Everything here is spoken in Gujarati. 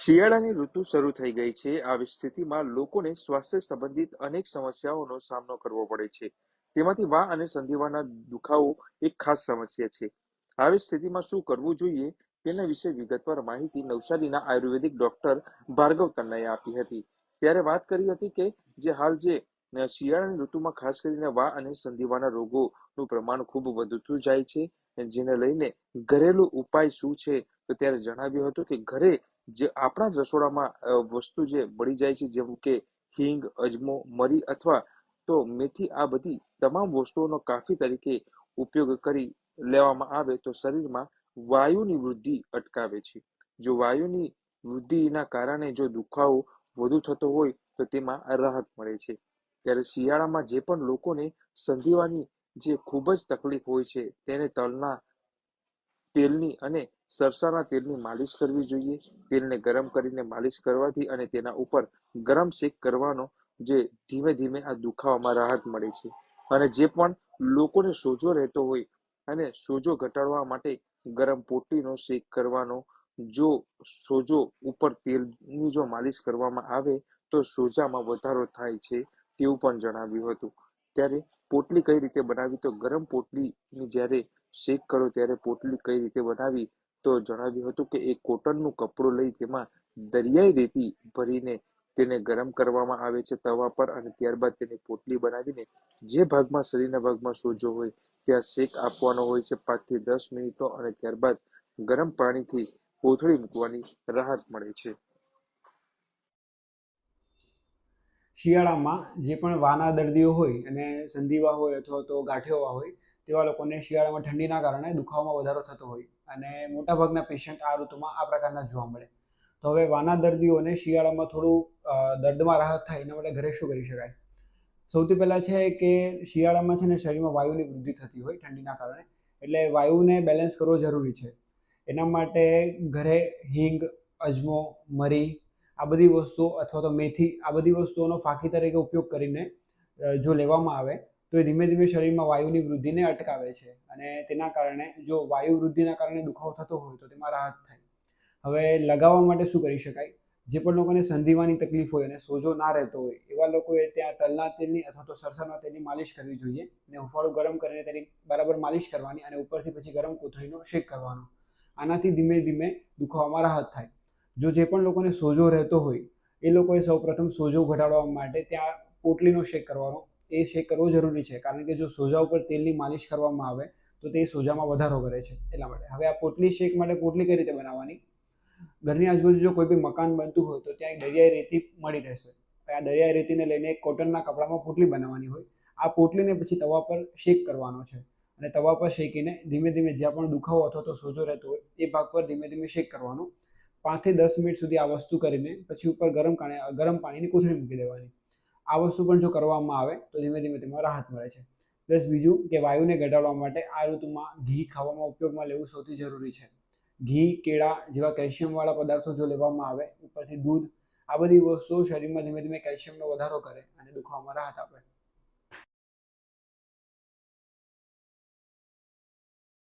શિયાળાની ઋતુ શરૂ થઈ ગઈ છે. આવી સ્થિતિમાં લોકોને સ્વાસ્થ્ય સંબંધિત અનેક સમસ્યાઓનો સામનો કરવો પડે છે. તેમાંથી વા અને સંધિવાના દુખાવો એક ખાસ સમસ્યા છે. આવી સ્થિતિમાં શું કરવું જોઈએ તેના વિશે વિગતવાર માહિતી નવસારીના આયુર્વેદિક ડોક્ટર ભાર્ગવ તન્નાએ આપી હતી. ત્યારે વાત કરી હતી કે શિયાળાની ઋતુમાં ખાસ કરીને વા અને સંધિવાના રોગોનું પ્રમાણ ખૂબ વધતું જાય છે, જેને લઈને ઘરેલું ઉપાય શું છે, તો ત્યારે જણાવ્યું હતું કે ઘરે જે આપણા જ રસોડામાં વસ્તુ જે મળી જાય છે, જેમ કે હિંગ, અજમો, મરી અથવા તો મેથી, આ બધી તમામ વસ્તુઓનો કાફી તરીકે ઉપયોગ કરી લેવામાં આવે તો શરીરમાં વાયુની વૃદ્ધિ અટકાવે છે. જો વાયુની વૃદ્ધિના કારણે જો દુખાવો વધુ થતો હોય તો તેમાં રાહત મળે છે. ત્યારે શિયાળામાં જે પણ લોકોને સંધિવાની જે ખૂબ જ તકલીફ હોય છે તેને તલના તેલની અને સરસાના તેલની માલિશ કરવી જોઈએ. તેલને ગરમ કરીને માલિશ કરવાથી અને તેના ઉપર ગરમ શેક કરવાનો, જે ધીમે ધીમે આ દુખાવામાં રાહત મળે છે. અને જે પણ લોકોને સોજો રહેતો હોય અને સોજો ઘટાડવા માટે ગરમ પોટલીનો શેક કરવાનો, જો સોજો ઉપર તેલની જો માલિશ કરવામાં આવે તો સોજામાં વધારો થાય છે તેવું પણ જણાવ્યું હતું. ત્યારે પોટલી કઈ રીતે બનાવી, તો ગરમ પોટલીની જ્યારે શેક કરો ત્યારે પોટલી કઈ રીતે બનાવી, તો જણાવ્યું હતું કે એક કોટનનું કપડું લઈ તેમાં દરિયાઈ રેતી ભરીને તેને ગરમ કરવામાં આવે છે તવા પર, અને ત્યારબાદ તેની પોટલી બનાવીને જે ભાગમાં શરીરના ભાગમાં સોજો હોય ત્યાં શેક આપવાનો હોય છે 5 થી 10 મિનિટનો, અને ત્યારબાદ ગરમ પાણીથી કોથળી મૂકવાની રાહત મળે છે. શિયાળામાં જે પણ વાના દર્દીઓ હોય અને સંધિવા હોય અથવા તો ગાંઠિયોવા હોય તેવા લોકોને શિયાળામાં ઠંડીના કારણે દુખાવામાં વધારો થતો હોય અને મોટાભાગના પેશન્ટ આ ઋતુમાં આ પ્રકારના જોવા મળે. તો હવે વાના દર્દીઓને શિયાળામાં થોડું દર્દમાં રાહત થાય એના માટે ઘરે શું કરી શકાય? સૌથી પહેલાં છે કે શિયાળામાં છે ને શરીરમાં વાયુની વૃદ્ધિ થતી હોય ઠંડીના કારણે, એટલે વાયુને બેલેન્સ કરવો જરૂરી છે. એના માટે ઘરે હિંગ, અજમો, મરી, આ બધી વસ્તુઓ અથવા તો મેથી, આ બધી વસ્તુઓનો ફાંકી તરીકે ઉપયોગ કરીને જો લેવામાં આવે તો એ ધીમે ધીમે શરીરમાં વાયુની વૃદ્ધિને અટકાવે છે અને તેના કારણે જો વાયુ વૃદ્ધિના કારણે દુખાવો થતો હોય તો તેમાં રાહત થાય. હવે લગાવવા માટે શું કરી શકાય? જે પણ લોકોને સંધિવાની તકલીફ હોય અને સોજો ના રહેતો હોય એવા લોકોએ ત્યાં તલના તેલની અથવા તો સરસવના તેલની માલિશ કરવી જોઈએ અને હુંફાળું ગરમ કરીને તેની બરાબર માલિશ કરવાની અને ઉપરથી પછી ગરમ કોથળીનો શેક કરવાનો. આનાથી ધીમે ધીમે દુખાવામાં રાહત થાય. જો જે પણ લોકોને સોજો રહેતો હોય એ લોકોએ સૌપ્રથમ સોજો ઘટાડવા માટે ત્યાં પોટલીનો શેક કરવાનો, એ શેક કરવો જરૂરી છે, કારણ કે જો સોજા ઉપર તેલની માલિશ કરવામાં આવે તો તે સોજામાં વધારો કરે છે. એટલા માટે હવે આ પોટલી શેક માટે પોટલી કઈ રીતે બનાવવાની? ઘરની આજુબાજુ જો કોઈ બી મકાન બનતું હોય તો ત્યાં એક દરિયાઈ રેતી મળી રહેશે. આ દરિયાઈ રેતીને લઈને એક કોટનના કપડામાં પોટલી બનાવવાની હોય. આ પોટલીને પછી તવા પર શેક કરવાનો છે અને તવા પર શેકીને ધીમે ધીમે જ્યાં પણ દુખાવો અથવા તો સોજો રહેતો હોય એ ભાગ પર ધીમે ધીમે શેક કરવાનો. 5 થી 10 મિનિટ સુધી આ વસ્તુ કરીને પછી ઉપર ગરમ પાણીની કોથળી મૂકી દેવાની. આ વસ્તુ પણ જો કરવામાં આવે તો ધીમે ધીમે તેમાં રાહત મળે છે. પ્લસ બીજું કે વાયુને ઘટાડવા માટે આ ઋતુમાં ઘી ખાવામાં ઉપયોગમાં લેવું સૌથી જરૂરી છે. ઘી, કેળા જેવા કેલ્શિયમવાળા પદાર્થો જો લેવામાં આવે, ઉપરથી દૂધ, આ બધી વસ્તુઓ શરીરમાં ધીમે ધીમે કેલ્શિયમનો વધારો કરે અને દુખાવામાં રાહત આપે.